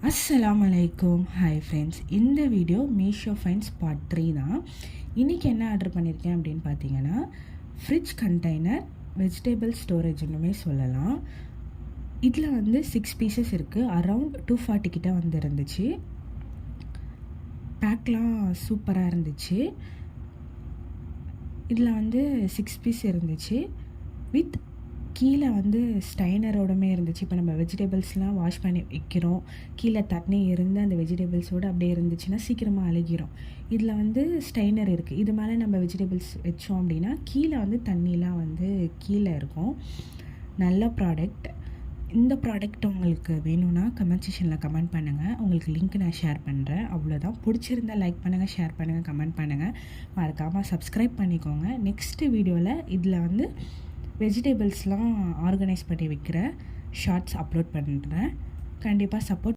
அஸ்ஸலாமு அலைக்கும். Hi friends, இந்த வீடியோ மீஷோ ஃபைன்ஸ் பார்ட் 3 தான். இன்றைக்கி என்ன ஆர்டர் பண்ணியிருக்கேன் அப்படின்னு பார்த்தீங்கன்னா, ஃப்ரிட்ஜ் கண்டெய்னர் வெஜிடபிள் ஸ்டோரேஜ்னுமே சொல்லலாம். இதில் வந்து 6 பீசஸ் இருக்குது. அரவுண்ட் 240 கிட்ட வந்து இருந்துச்சு. பேக்லாம் சூப்பராக இருந்துச்சு. இதில் வந்து 6 பீஸ் இருந்துச்சு. வித் கீழே வந்து ஸ்டைனரோடமே இருந்துச்சு. இப்போ நம்ம வெஜிடபிள்ஸ்லாம் வாஷ் பண்ணி வைக்கிறோம், கீழே தண்ணி இருந்து அந்த வெஜிடபிள்ஸோடு அப்படியே இருந்துச்சுன்னா சீக்கிரமாக அழுகிரும். இதில் வந்து ஸ்டைனர் இருக்குது. இது மேலே நம்ம வெஜிடபிள்ஸ் வச்சோம் அப்படின்னா கீழே வந்து தண்ணிலாம் வந்து கீழே இருக்கும். நல்ல ப்ராடக்ட். இந்த ப்ராடக்ட் உங்களுக்கு வேணும்னா கமெண்ட் செக்ஷனில் கமெண்ட் பண்ணுங்கள். உங்களுக்கு லிங்க் நான் ஷேர் பண்ணுறேன். அவ்வளோதான். பிடிச்சிருந்தால் லைக் பண்ணுங்கள், ஷேர் பண்ணுங்கள், கமெண்ட் பண்ணுங்கள். மறக்காமல் சப்ஸ்கிரைப் பண்ணிக்கோங்க. நெக்ஸ்ட்டு வீடியோவில் இதில் வந்து வெஜிடபிள்ஸ்லாம் ஆர்கனைஸ் பண்ணி வைக்கிற ஷார்ட்ஸ் அப்லோட் பண்ணுறேன். கண்டிப்பாக சப்போர்ட்